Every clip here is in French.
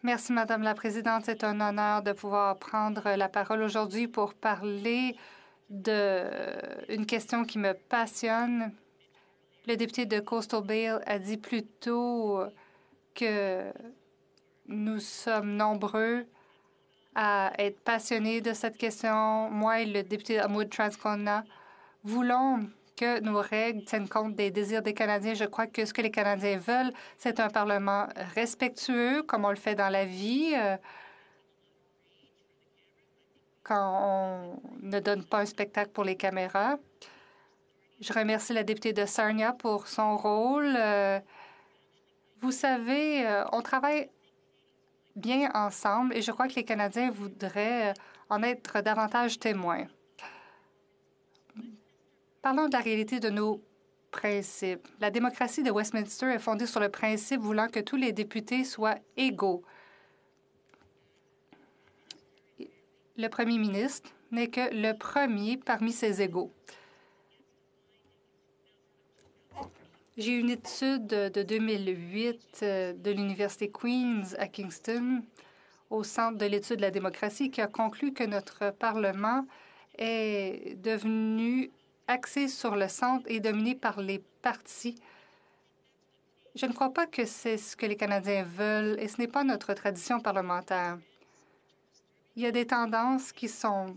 Merci, Madame la Présidente. C'est un honneur de pouvoir prendre la parole aujourd'hui pour parler d'une question qui me passionne. Le député de Coastal Bay a dit plus tôt que nous sommes nombreux à être passionnés de cette question. Moi et le député Elmwood Transcona voulons que nos règles tiennent compte des désirs des Canadiens. Je crois que ce que les Canadiens veulent, c'est un Parlement respectueux, comme on le fait dans la vie, quand on ne donne pas un spectacle pour les caméras. Je remercie la députée de Sarnia pour son rôle. Vous savez, on travaille bien ensemble et je crois que les Canadiens voudraient en être davantage témoins. Parlons de la réalité de nos principes. La démocratie de Westminster est fondée sur le principe voulant que tous les députés soient égaux. Le premier ministre n'est que le premier parmi ses égaux. J'ai eu une étude de 2008 de l'Université Queen's à Kingston, au Centre de l'étude de la démocratie, qui a conclu que notre Parlement est devenu axé sur le centre et dominé par les partis. Je ne crois pas que c'est ce que les Canadiens veulent et ce n'est pas notre tradition parlementaire. Il y a des tendances qui sont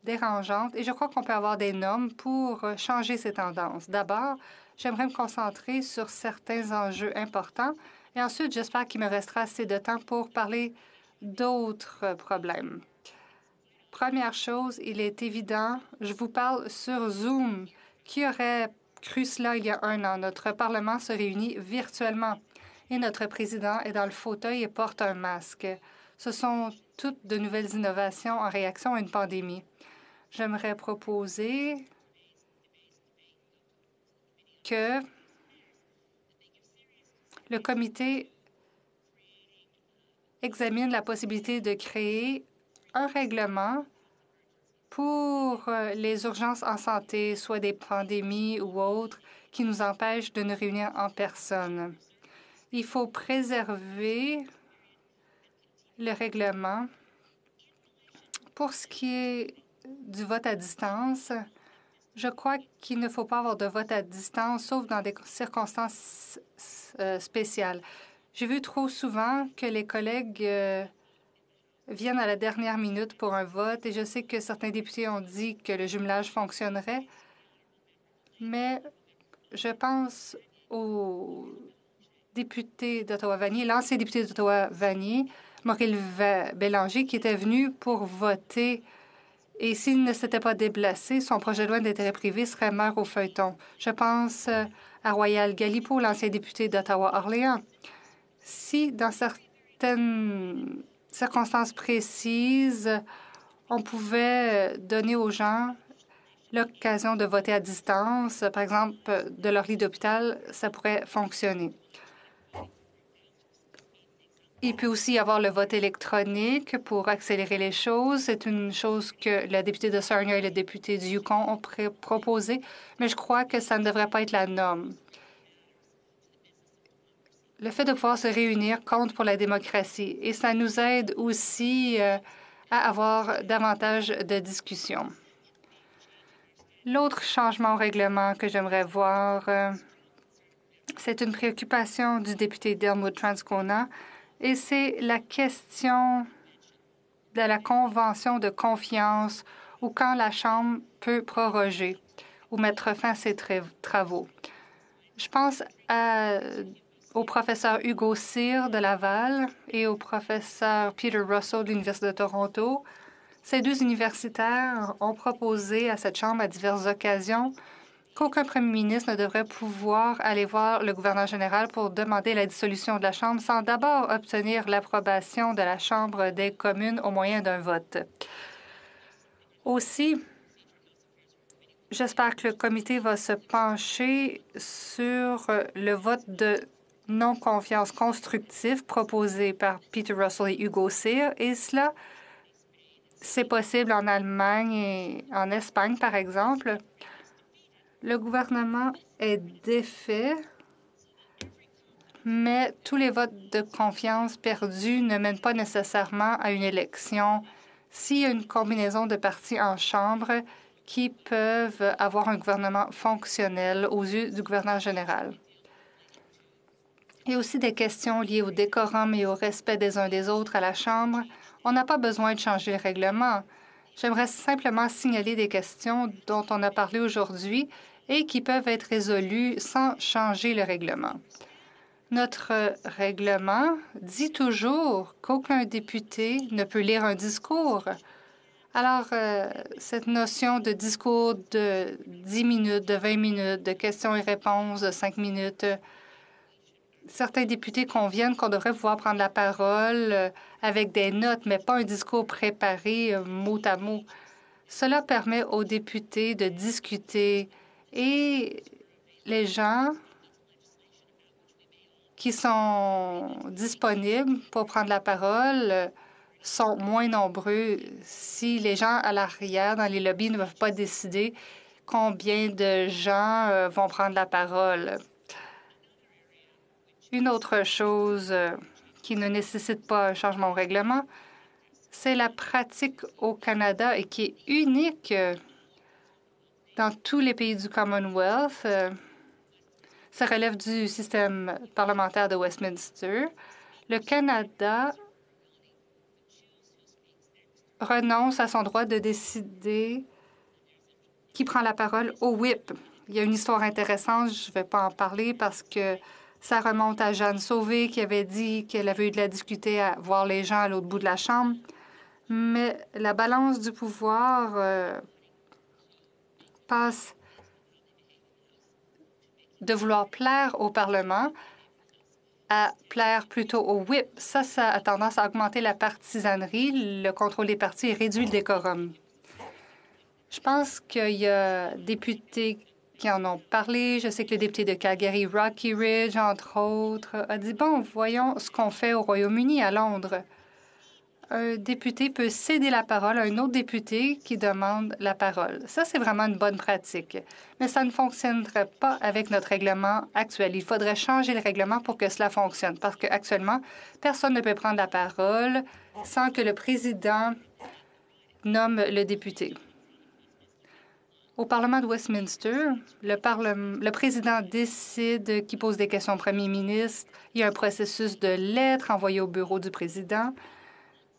dérangeantes et je crois qu'on peut avoir des normes pour changer ces tendances. D'abord, j'aimerais me concentrer sur certains enjeux importants et ensuite, j'espère qu'il me restera assez de temps pour parler d'autres problèmes. Première chose, il est évident, je vous parle sur Zoom. Qui aurait cru cela il y a un an? Notre Parlement se réunit virtuellement et notre président est dans le fauteuil et porte un masque. Ce sont toutes de nouvelles innovations en réaction à une pandémie. J'aimerais proposer que le comité examine la possibilité de créer un règlement pour les urgences en santé, soit des pandémies ou autres, qui nous empêchent de nous réunir en personne. Il faut préserver le règlement. Pour ce qui est du vote à distance, je crois qu'il ne faut pas avoir de vote à distance, sauf dans des circonstances spéciales. J'ai vu trop souvent que les collègues viennent à la dernière minute pour un vote et je sais que certains députés ont dit que le jumelage fonctionnerait, mais je pense au député d'Ottawa-Vanier, l'ancien député d'Ottawa-Vanier, Maurice Bélanger, qui était venu pour voter. Et s'il ne s'était pas déplacé, son projet de loi d'intérêt privé serait mort au feuilleton. Je pense à Royal Galipo, l'ancien député d'Ottawa-Orléans. Si, dans certaines circonstances précises, on pouvait donner aux gens l'occasion de voter à distance, par exemple, de leur lit d'hôpital, ça pourrait fonctionner. Il peut aussi y avoir le vote électronique pour accélérer les choses. C'est une chose que la députée de Sarnia et le député du Yukon ont proposé, mais je crois que ça ne devrait pas être la norme. Le fait de pouvoir se réunir compte pour la démocratie et ça nous aide aussi à avoir davantage de discussions. L'autre changement au règlement que j'aimerais voir, c'est une préoccupation du député d'Elmwood Transcona et c'est la question de la convention de confiance ou quand la Chambre peut proroger ou mettre fin à ses travaux. Je pense au professeur Hugo Cyr de Laval et au professeur Peter Russell de l'Université de Toronto. Ces deux universitaires ont proposé à cette Chambre à diverses occasions qu'aucun premier ministre ne devrait pouvoir aller voir le gouverneur général pour demander la dissolution de la Chambre sans d'abord obtenir l'approbation de la Chambre des communes au moyen d'un vote. Aussi, j'espère que le comité va se pencher sur le vote de non-confiance constructif proposé par Peter Russell et Hugo Cyr, et cela, c'est possible en Allemagne et en Espagne, par exemple. Le gouvernement est défait mais tous les votes de confiance perdus ne mènent pas nécessairement à une élection s'il y a une combinaison de partis en Chambre qui peuvent avoir un gouvernement fonctionnel aux yeux du gouverneur général. Il y a aussi des questions liées au décorum et au respect des uns des autres à la Chambre. On n'a pas besoin de changer le règlement. J'aimerais simplement signaler des questions dont on a parlé aujourd'hui et qui peuvent être résolues sans changer le règlement. Notre règlement dit toujours qu'aucun député ne peut lire un discours. Alors, cette notion de discours de 10 minutes, de 20 minutes, de questions et réponses de 5 minutes, certains députés conviennent qu'on devrait pouvoir prendre la parole avec des notes, mais pas un discours préparé mot à mot. Cela permet aux députés de discuter et les gens qui sont disponibles pour prendre la parole sont moins nombreux si les gens à l'arrière, dans les lobbies, ne peuvent pas décider combien de gens vont prendre la parole. Une autre chose qui ne nécessite pas un changement au règlement, c'est la pratique au Canada et qui est unique dans tous les pays du Commonwealth. Ça relève du système parlementaire de Westminster. Le Canada renonce à son droit de décider qui prend la parole au whip. Il y a une histoire intéressante, je ne vais pas en parler parce que ça remonte à Jeanne Sauvé qui avait dit qu'elle avait eu de la difficulté à voir les gens à l'autre bout de la Chambre. Mais la balance du pouvoir passe de vouloir plaire au Parlement à plaire plutôt au whip. Ça a tendance à augmenter la partisanerie, le contrôle des partis et réduit le décorum. Je pense qu'il y a des députés qui en ont parlé. Je sais que le député de Calgary, Rocky Ridge, entre autres, a dit, bon, voyons ce qu'on fait au Royaume-Uni, à Londres. Un député peut céder la parole à un autre député qui demande la parole. Ça, c'est vraiment une bonne pratique. Mais ça ne fonctionnerait pas avec notre règlement actuel. Il faudrait changer le règlement pour que cela fonctionne, parce qu'actuellement, personne ne peut prendre la parole sans que le président nomme le député. Au Parlement de Westminster, le président décide qui pose des questions au premier ministre. Il y a un processus de lettres envoyées au bureau du président.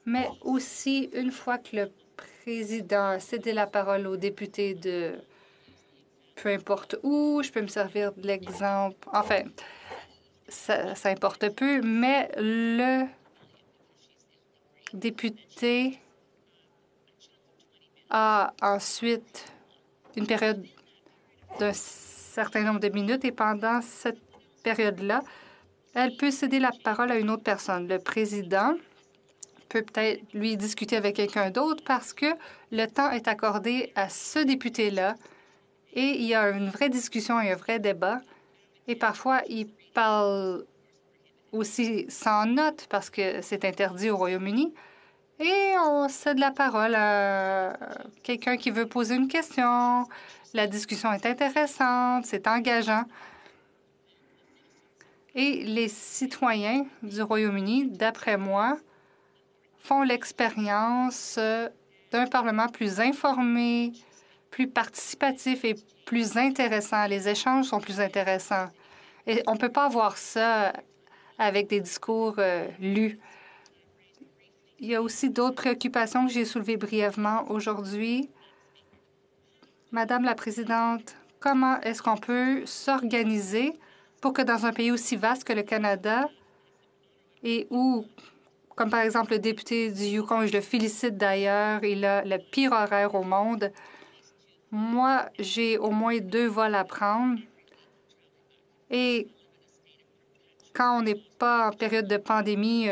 Mais aussi, une fois que le président a cédé la parole au député de peu importe où, je peux me servir de l'exemple. Enfin, ça importe peu, mais le député a ensuite une période d'un certain nombre de minutes et pendant cette période-là, elle peut céder la parole à une autre personne. Le président peut-être lui discuter avec quelqu'un d'autre parce que le temps est accordé à ce député-là et il y a une vraie discussion et un vrai débat. Et parfois, il parle aussi sans note parce que c'est interdit au Royaume-Uni. Et on cède la parole à quelqu'un qui veut poser une question. La discussion est intéressante, c'est engageant. Et les citoyens du Royaume-Uni, d'après moi, font l'expérience d'un Parlement plus informé, plus participatif et plus intéressant. Les échanges sont plus intéressants. Et on ne peut pas avoir ça avec des discours lus. Il y a aussi d'autres préoccupations que j'ai soulevées brièvement aujourd'hui. Madame la Présidente, comment est-ce qu'on peut s'organiser pour que dans un pays aussi vaste que le Canada et où, comme par exemple le député du Yukon, et je le félicite d'ailleurs, il a le pire horaire au monde. Moi, j'ai au moins 2 vols à prendre. Et quand on n'est pas en période de pandémie,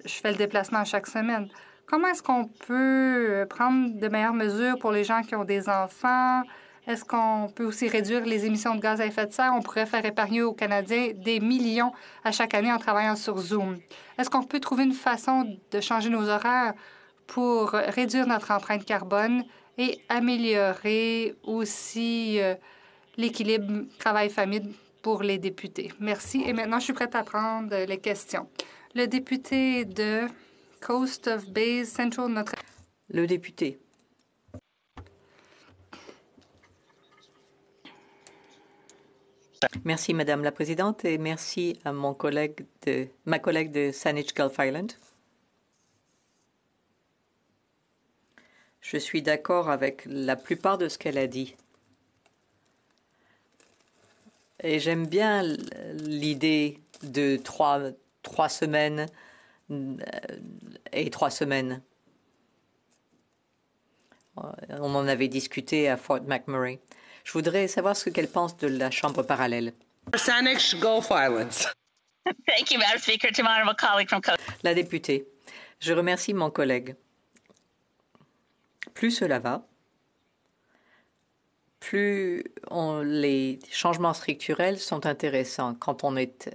je fais le déplacement chaque semaine. Comment est-ce qu'on peut prendre de meilleures mesures pour les gens qui ont des enfants? Est-ce qu'on peut aussi réduire les émissions de gaz à effet de serre? On pourrait faire épargner aux Canadiens des millions à chaque année en travaillant sur Zoom. Est-ce qu'on peut trouver une façon de changer nos horaires pour réduire notre empreinte carbone et améliorer aussi l'équilibre travail-famille pour les députés. Merci. Et maintenant, je suis prête à prendre les questions. Le député de Coast of Bays Central, notre... Le député. Merci, Madame la Présidente, et merci à ma collègue de Saanich Gulf Island. Je suis d'accord avec la plupart de ce qu'elle a dit. Et j'aime bien l'idée de trois semaines et 3 semaines. On en avait discuté à Fort McMurray. Je voudrais savoir ce qu'elle pense de la chambre parallèle. Saanich Gulf Islands. Thank you, Madam Speaker. To my honorable colleague from Coast. La députée, je remercie mon collègue. Plus cela va, plus les changements structurels sont intéressants. Quand on est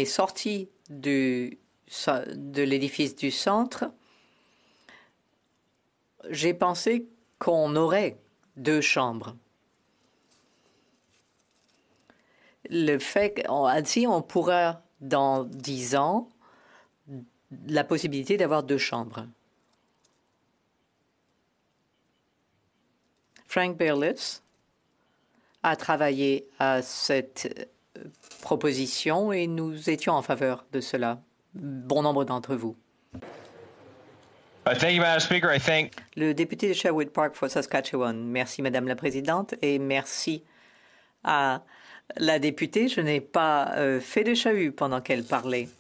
sorti de l'édifice du centre, j'ai pensé qu'on aurait 2 chambres. Le fait qu'ainsi, on pourra, dans 10 ans, la possibilité d'avoir 2 chambres. Frank Bayliss a travaillé à cette proposition et nous étions en faveur de cela, bon nombre d'entre vous. Thank you, Madam Speaker. I think... Le député de Sherwood Park for Saskatchewan. Merci, Madame la Présidente, et merci à la députée. Je n'ai pas fait de chahut pendant qu'elle parlait.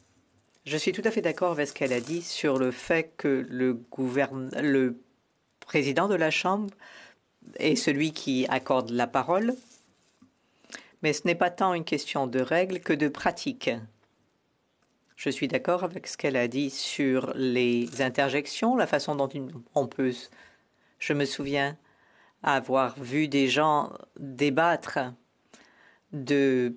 Je suis tout à fait d'accord avec ce qu'elle a dit sur le fait que le président de la Chambre est celui qui accorde la parole, mais ce n'est pas tant une question de règles que de pratique. Je suis d'accord avec ce qu'elle a dit sur les interjections, la façon dont on peut... Je me souviens avoir vu des gens débattre des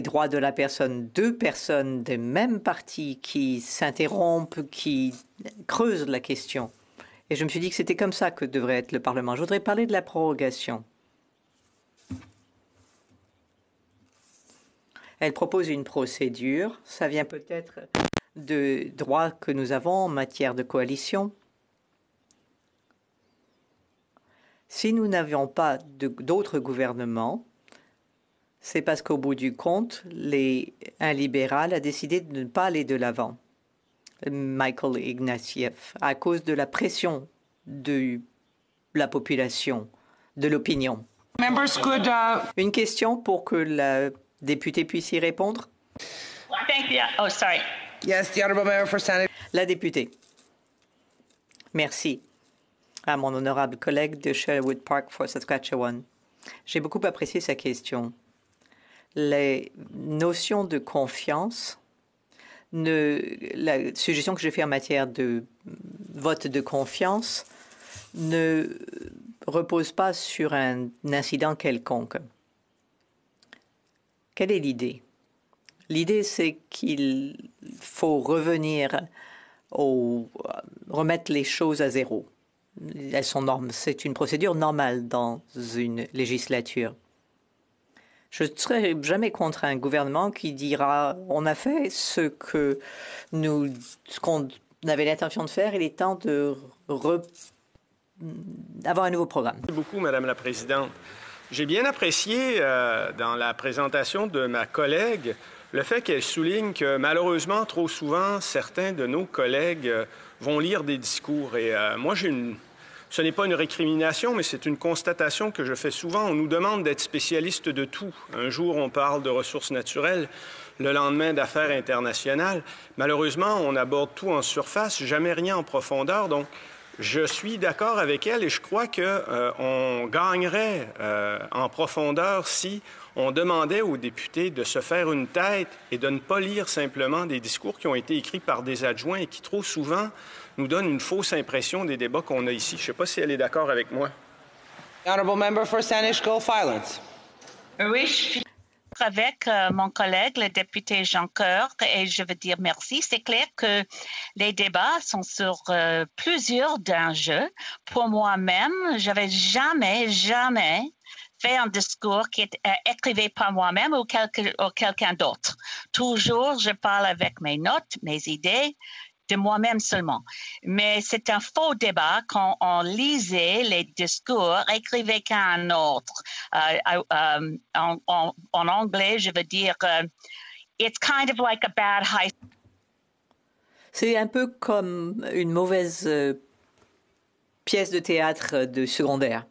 droits de la personne, 2 personnes des mêmes partis qui s'interrompent, qui creusent la question. Et je me suis dit que c'était comme ça que devrait être le Parlement. Je voudrais parler de la prorogation. Elle propose une procédure. Ça vient peut-être de droits que nous avons en matière de coalition. Si nous n'avions pas d'autres gouvernements, c'est parce qu'au bout du compte, un libéral a décidé de ne pas aller de l'avant. Michael Ignatieff, à cause de la pression de la population, de l'opinion. Une question pour que la députée puisse y répondre. Thank you. Oh, sorry. Yes, the honourable member for Saanich. La députée. Merci à mon honorable collègue de Sherwood Park for Saskatchewan. J'ai beaucoup apprécié sa question. Les notions de confiance, la suggestion que j'ai faite en matière de vote de confiance ne repose pas sur un incident quelconque. Quelle est l'idée? L'idée, c'est qu'il faut remettre les choses à zéro. Elles sont normes. C'est une procédure normale dans une législature. Je ne serai jamais contre un gouvernement qui dira « on a fait ce qu'on avait l'intention de faire, il est temps d'avoir un nouveau programme ». Merci beaucoup, Madame la Présidente. J'ai bien apprécié dans la présentation de ma collègue le fait qu'elle souligne que malheureusement, trop souvent, certains de nos collègues vont lire des discours. Et moi, ce n'est pas une récrimination, mais c'est une constatation que je fais souvent. On nous demande d'être spécialistes de tout. Un jour, on parle de ressources naturelles, le lendemain d'affaires internationales. Malheureusement, on aborde tout en surface, jamais rien en profondeur. Donc, je suis d'accord avec elle et je crois qu'on gagnerait en profondeur si on demandait aux députés de se faire une tête et de ne pas lire simplement des discours qui ont été écrits par des adjoints et qui trop souvent nous donnent une fausse impression des débats qu'on a ici. Je ne sais pas si elle est d'accord avec moi. The honourable member for Saanich Gulf Islands. avec mon collègue, le député Jean Coeur, et je veux dire merci. C'est clair que les débats sont sur plusieurs enjeux. Pour moi-même, j'avais jamais fait un discours qui est écrivé par moi-même ou quelqu'un d'autre. Toujours, je parle avec mes notes, mes idées, de moi-même seulement. Mais c'est un faux débat quand on lisait les discours écrivés qu'un autre. En anglais, je veux dire, it's kind of like a bad high. C'est un peu comme une mauvaise pièce de théâtre de secondaire.